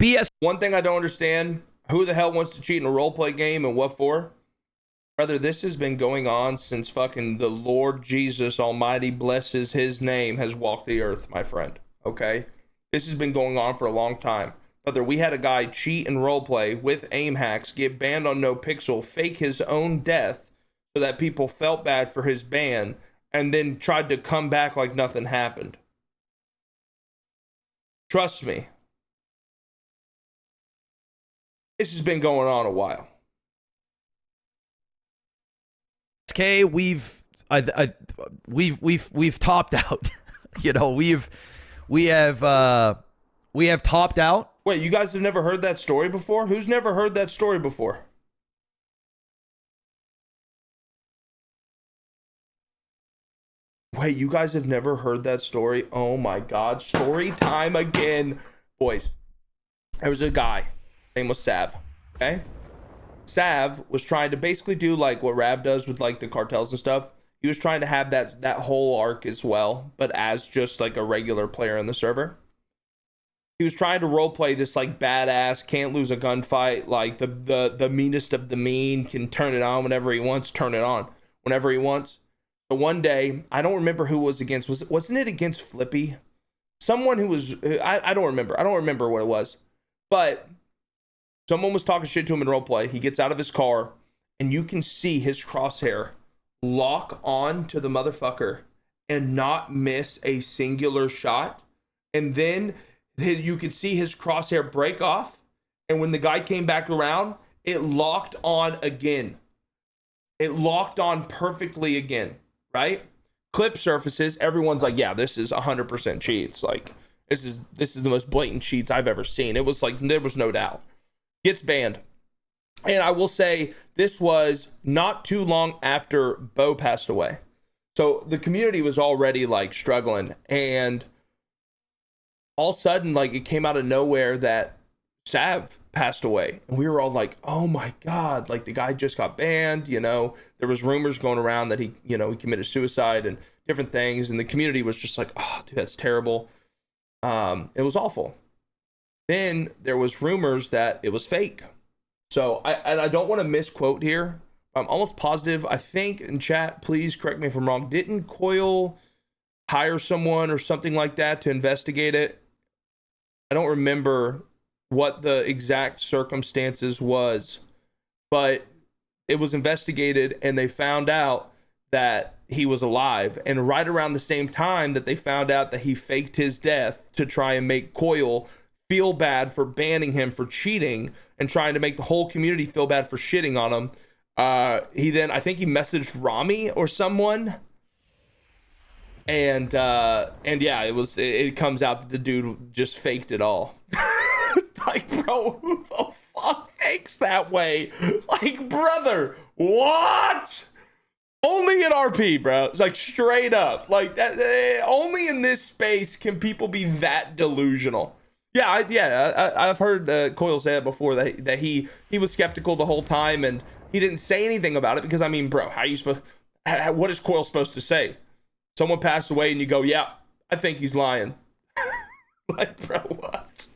BS. One thing I don't understand, who the hell wants to cheat in a roleplay game and what for? Brother, this has been going on since fucking the Lord Jesus Almighty, blesses his name, has walked the earth, my friend. Okay? This has been going on for a long time. Brother, we had a guy cheat in roleplay with aim hacks, get banned on NoPixel, fake his own death so that people felt bad for his ban, and then tried to come back like nothing happened. Trust me. This has been going on a while. Okay, we've topped out. You know, we have topped out. Wait, you guys have never heard that story before? Who's never heard that story before? Wait, you guys have never heard that story? Oh my God, story time again. Boys, there was a guy, name was Sav, okay? Sav was trying to basically do like what Rav does with like the cartels and stuff. He was trying to have that whole arc as well, but as just like a regular player in the server. He was trying to roleplay this like badass, can't lose a gunfight, like the meanest of the mean, can turn it on whenever he wants, turn it on whenever he wants. So one day, I don't remember who it was against. Wasn't it against Flippy? Someone who was, I don't remember. I don't remember what it was. But someone was talking shit to him in roleplay. He gets out of his car, and you can see his crosshair lock on to the motherfucker and not miss a singular shot. And then you could see his crosshair break off. And when the guy came back around, it locked on again. It locked on perfectly again, right? Clip surfaces, everyone's like, yeah, this is 100% cheats. Like, this is the most blatant cheats I've ever seen. It was like, there was no doubt. Gets banned. And I will say, this was not too long after Bo passed away. So the community was already like struggling, and all of a sudden, like, it came out of nowhere that Sav passed away, and we were all like, oh my God, like the guy just got banned. You know, there was rumors going around that he committed suicide and different things, and the community was just like, oh dude, that's terrible. It was awful. Then there was rumors that it was fake. So I don't want to misquote here. I'm almost positive, I think in chat, please correct me if I'm wrong, didn't Koil hire someone or something like that to investigate it? I don't remember what the exact circumstances was, but it was investigated and they found out that he was alive. And right around the same time that they found out that he faked his death to try and make Koil feel bad for banning him for cheating and trying to make the whole community feel bad for shitting on him, he then, I think he messaged Ramee or someone, and yeah, it comes out that the dude just faked it all. Like, bro, who the fuck fakes that way? Like, brother, what? Only in RP, bro. It's like straight up. Like that. Only in this space can people be that delusional. Yeah, I've heard Koil say it before that he was skeptical the whole time, and he didn't say anything about it because, I mean, bro, how you supposed? What is Koil supposed to say? Someone passed away, and you go, yeah, I think he's lying. Like, bro, what?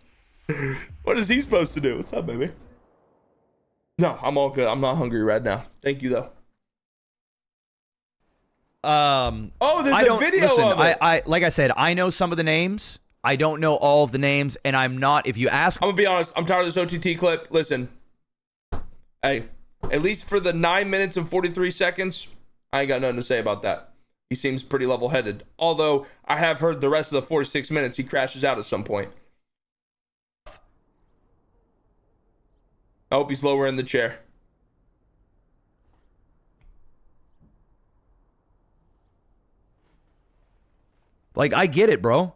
What is he supposed to do? What's up, baby? No, I'm all good. I'm not hungry right now. Thank you, though. Oh, there's a video of it. I like I said, I know some of the names. I don't know all of the names, and I'm not. If you ask, I'm gonna be honest. I'm tired of this OTT clip. Listen, hey, at least for the 9 minutes and 43 seconds, I ain't got nothing to say about that. He seems pretty level-headed. Although I have heard the rest of the 46 minutes he crashes out at some point. I hope he's lower in the chair. Like, I get it, bro.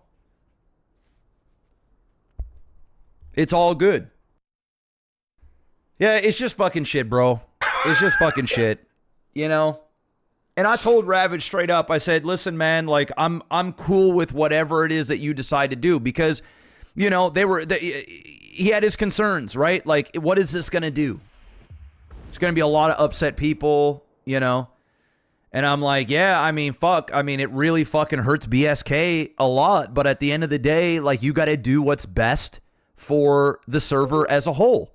It's all good. Yeah, it's just fucking shit, bro. It's just fucking shit. You know? And I told Ravage straight up, I said, listen, man, like, I'm cool with whatever it is that you decide to do, because, you know, he had his concerns, right? Like, what is this going to do? It's going to be a lot of upset people, you know? And I'm like, yeah, I mean, fuck. I mean, it really fucking hurts BSK a lot. But at the end of the day, like, you got to do what's best for the server as a whole.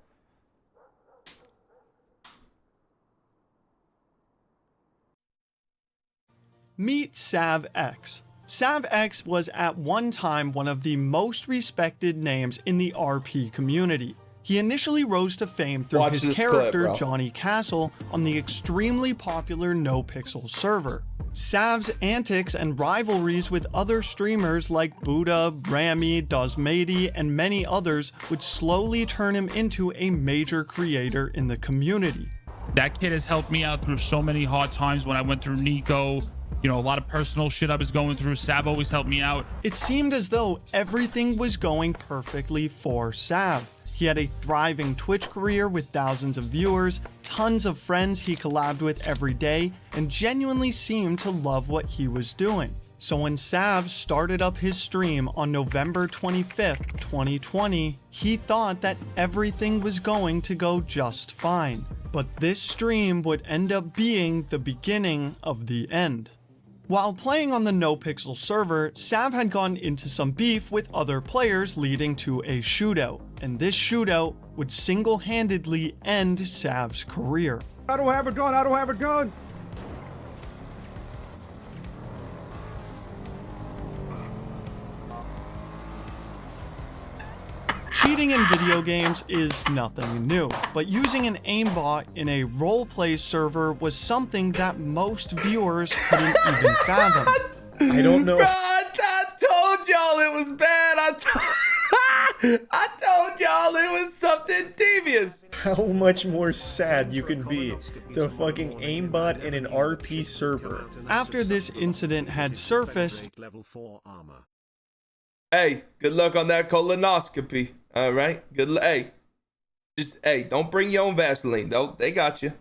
Meet SavX. SavX was at one time one of the most respected names in the RP community. He initially rose to fame through his character Johnny Castle on the extremely popular NoPixel server. Sav's antics and rivalries with other streamers like Buddha, Ramee, Dosmady, and many others would slowly turn him into a major creator in the community. That kid has helped me out through so many hard times when I went through Nico. You know, a lot of personal shit I was going through. Sav always helped me out. It seemed as though everything was going perfectly for Sav. He had a thriving Twitch career with thousands of viewers, tons of friends he collabed with every day, and genuinely seemed to love what he was doing. So when Sav started up his stream on November 25th, 2020, he thought that everything was going to go just fine. But this stream would end up being the beginning of the end. While playing on the NoPixel server, Sav had gotten into some beef with other players, leading to a shootout, and this shootout would single-handedly end Sav's career. I don't have a gun, I don't have a gun! Cheating in video games is nothing new, but using an aimbot in a roleplay server was something that most viewers couldn't even fathom. I don't know. Bro, I told y'all it was bad. I told y'all it was something devious. How much more sad you can be to fucking aimbot in an RP server. After this incident had surfaced, Hey, good luck on that colonoscopy. All right, hey, don't bring your own Vaseline. They got you.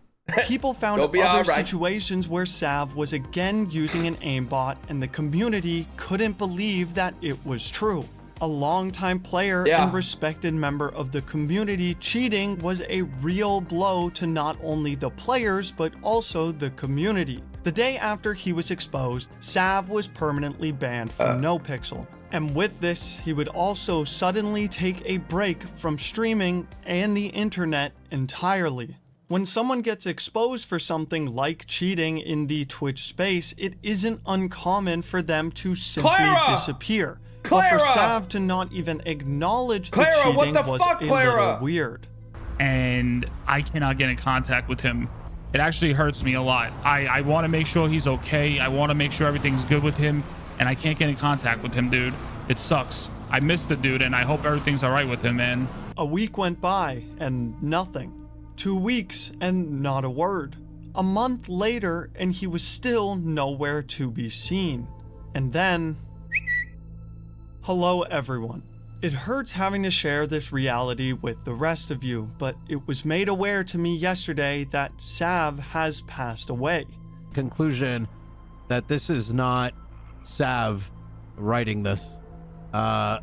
people found other situations where Sav was again using an aimbot, and the community couldn't believe that it was true. A longtime player and respected member of the community cheating was a real blow to not only the players but also the community. The day after he was exposed, Sav was permanently banned from NoPixel. And with this, he would also suddenly take a break from streaming and the internet entirely. When someone gets exposed for something like cheating in the Twitch space, it isn't uncommon for them to simply disappear. But for Sav to not even acknowledge the cheating was a little weird. And I cannot get in contact with him. It actually hurts me a lot. I want to make sure he's okay. I want to make sure everything's good with him. And I can't get in contact with him, dude. It sucks. I miss the dude, and I hope everything's all right with him, man. A week went by, and nothing. 2 weeks, and not a word. A month later, and he was still nowhere to be seen. And then... Hello, everyone. It hurts having to share this reality with the rest of you, but it was made aware to me yesterday that Sav has passed away. Conclusion that this is not Sav writing this. Sav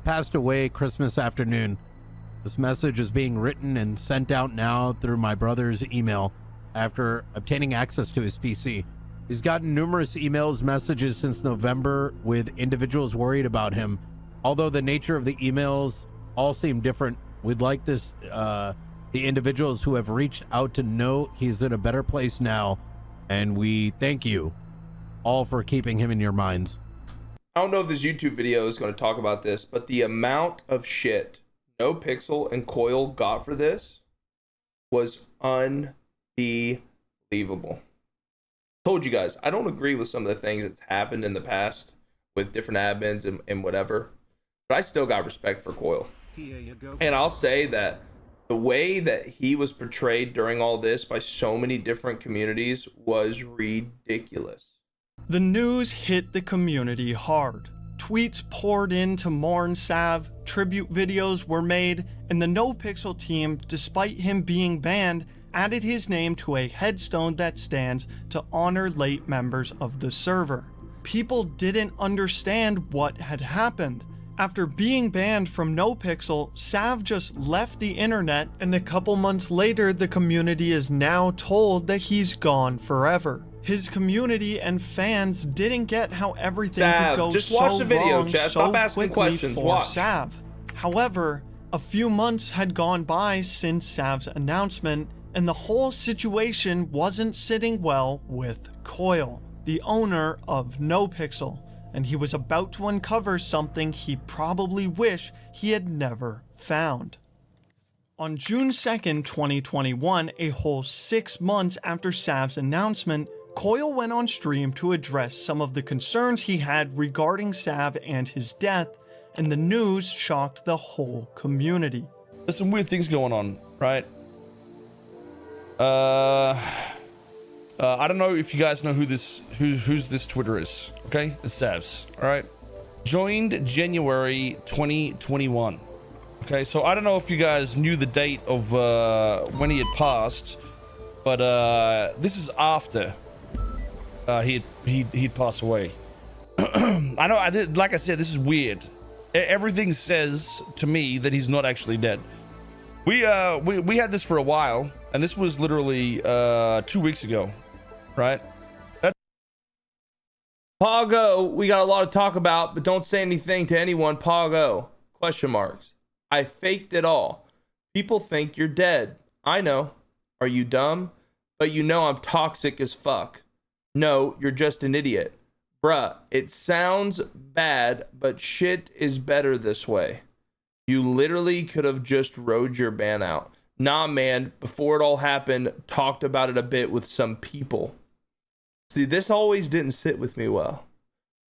passed away Christmas afternoon. This message is being written and sent out now through my brother's email after obtaining access to his PC. He's gotten numerous emails, messages since November with individuals worried about him. Although the nature of the emails all seem different, we'd like the individuals who have reached out to know he's in a better place now, and we thank you all for keeping him in your minds. I don't know if this YouTube video is going to talk about this, but the amount of shit NoPixel and Koil got for this was unbelievable. Told you guys, I don't agree with some of the things that's happened in the past with different admins and whatever, but I still got respect for Koil. And I'll say that the way that he was portrayed during all this by so many different communities was ridiculous. The news hit the community hard. Tweets poured in to mourn Sav, tribute videos were made, and the NoPixel team, despite him being banned, added his name to a headstone that stands to honor late members of the server. People didn't understand what had happened. After being banned from NoPixel, Sav just left the internet, and a couple months later, the community is now told that he's gone forever. His community and fans didn't get how everything could go so wrong so quickly for Sav. However, a few months had gone by since Sav's announcement, and the whole situation wasn't sitting well with Koil, the owner of NoPixel, and he was about to uncover something he probably wish he had never found. On June 2nd, 2021, a whole 6 months after Sav's announcement, Koil went on stream to address some of the concerns he had regarding Sav and his death, and the news shocked the whole community. There's some weird things going on, right? I don't know if you guys know whose this Twitter is. Okay, it's Sav's. All right, joined January 2021. Okay, so I don't know if you guys knew the date of when he had passed, but this is after he'd passed away. I know. Like I said, this is weird. Everything says to me that he's not actually dead. We had this for a while, and this was literally 2 weeks ago, right? Pogo, we got a lot to talk about, but don't say anything to anyone. Pogo, question marks. I faked it all. People think you're dead. I know. Are you dumb? But you know I'm toxic as fuck. No, you're just an idiot. Bruh, it sounds bad, but shit is better this way. You literally could have just rode your ban out. Nah, man, before it all happened, talked about it a bit with some people. See, this always didn't sit with me well.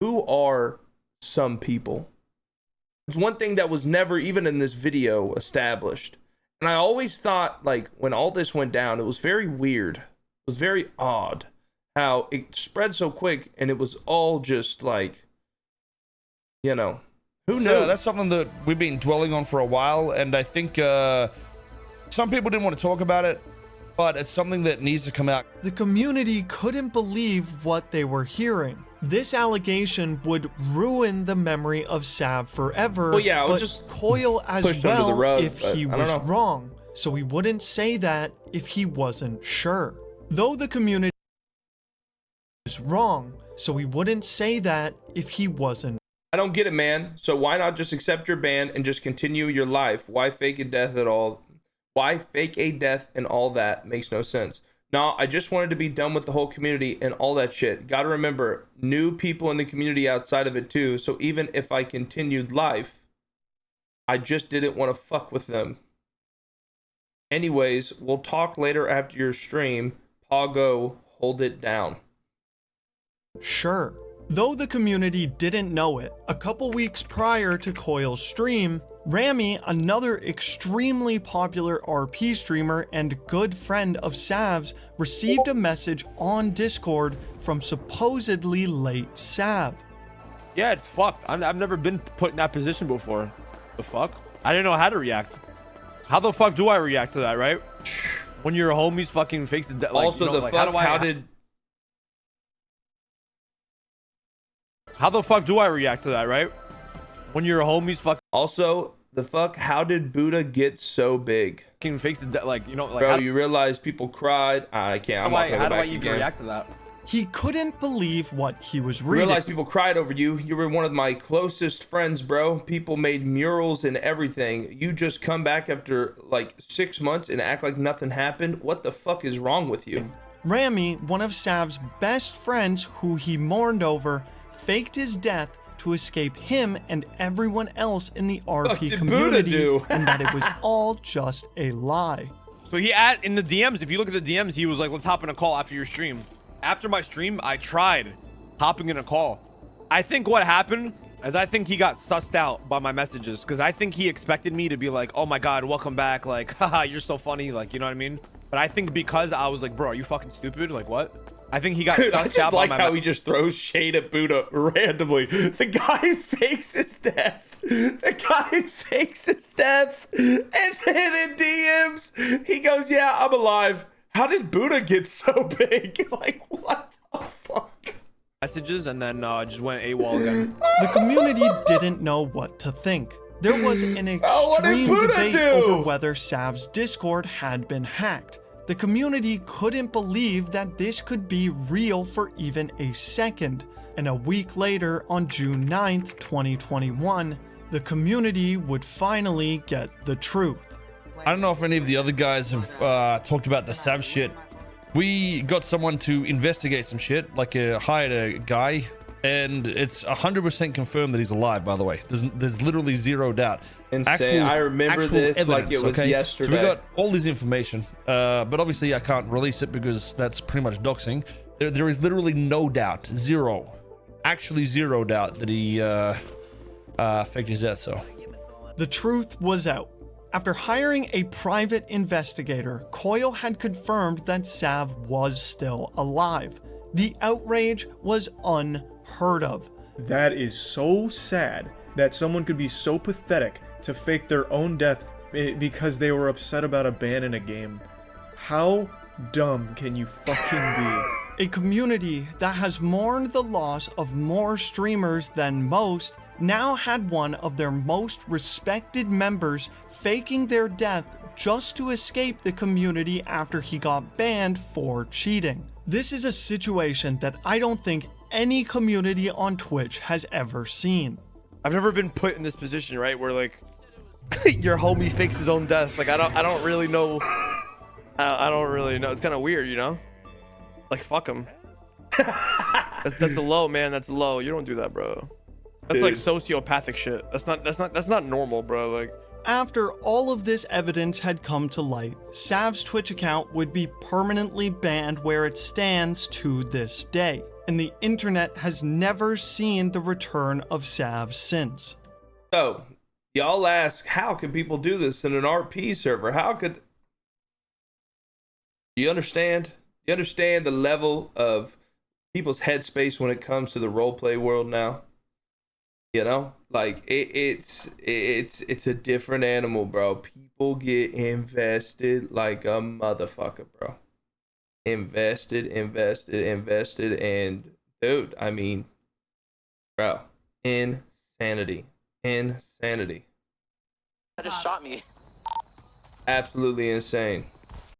Who are some people? It's one thing that was never even in this video established. And I always thought, like, when all this went down, it was very weird. It was very odd how it spread so quick, and it was all just like, you know, who knew? That's something that we've been dwelling on for a while, and I think some people didn't want to talk about it, but it's something that needs to come out. The community couldn't believe what they were hearing. This allegation would ruin the memory of Sav forever, well, yeah, but just Koil as pushed under the well rug, if he was wrong, so he wouldn't say that if he wasn't sure. Though the community was wrong, so he wouldn't say that if he wasn't. I don't get it, man. So why not just accept your ban and just continue your life? Why fake a death at all? Why fake a death and all that? Makes no sense. No, I just wanted to be done with the whole community and all that shit. Gotta remember, new people in the community outside of it too. So even if I continued life, I just didn't want to fuck with them. Anyways, we'll talk later after your stream. Pogo, hold it down. Sure. Though the community didn't know it, a couple weeks prior to Koil's stream, Ramee, another extremely popular RP streamer and good friend of Sav's, received a message on Discord from supposedly late Sav. Yeah, it's fucked. I've never been put in that position before. The fuck? I didn't know how to react. How the fuck do I react to that, right? When your homies fucking fakes the like, also, you know, the like, fuck, how the fuck do I react to that, right? When your homies fucking. Also, the fuck, how did Buddha get so big? Fucking fakes the like, you know, like. Bro, you realize people cried. I can't. How do I even react to that? He couldn't believe what he was reading. Realize people cried over you. You were one of my closest friends, bro. People made murals and everything. You just come back after like 6 months and act like nothing happened. What the fuck is wrong with you? Ramee, one of Sav's best friends who he mourned over, faked his death to escape him and everyone else in the RP community, and that it was all just a lie. So he in the DMs, if you look at the DMs, he was like, let's hop in a call after your stream. After my stream, I tried hopping in a call. I think what happened is I think he got sussed out by my messages, because I think he expected me to be like, oh my god, welcome back, like, haha, you're so funny, like, you know what I mean? But I think because I was like, bro, are you fucking stupid? Like, what? I think he got sussed I just out like by my how he just throws shade at Buddha randomly. The guy fakes his death. The guy fakes his death. And then in DMs, he goes, yeah, I'm alive. How did Buddha get so big? Like, what the fuck? Messages, and then just went AWOL again. The community didn't know what to think. There was an extreme debate over whether Sav's Discord had been hacked. The community couldn't believe that this could be real for even a second. And a week later, on June 9th, 2021, the community would finally get the truth. I don't know if any of the other guys have talked about the Sav shit. We got someone to investigate some shit, like hired a guy, and it's 100% confirmed that he's alive, by the way. There's literally zero doubt. Insane. I remember this evidence, like it was yesterday. So we got all this information, but obviously I can't release it because that's pretty much doxing. There is literally no doubt, actually zero doubt that he faked his death, so. The truth was out. After hiring a private investigator, Koil had confirmed that Sav was still alive. The outrage was unheard of. That is so sad that someone could be so pathetic to fake their own death because they were upset about a ban in a game. How dumb can you fucking be? A community that has mourned the loss of more streamers than most now had one of their most respected members faking their death just to escape the community after he got banned for cheating. This is a situation that I don't think any community on Twitch has ever seen. I've never been put in this position, right, where like your homie fakes his own death. Like I don't really know. I don't really know. It's kind of weird, you know? Like fuck him. That's a low, man. That's low. You don't do that, bro. That's like sociopathic shit. That's not normal, bro. Like after all of this evidence had come to light, Sav's Twitch account would be permanently banned where it stands to this day, and the internet has never seen the return of Sav since. So, y'all ask, how can people do this in an RP server? How could... You understand? You understand the level of people's headspace when it comes to the roleplay world now? You know, like it's a different animal, bro. People get invested like a motherfucker, bro. Invested, and dude, I mean, bro, insanity. That just shot me. Absolutely insane.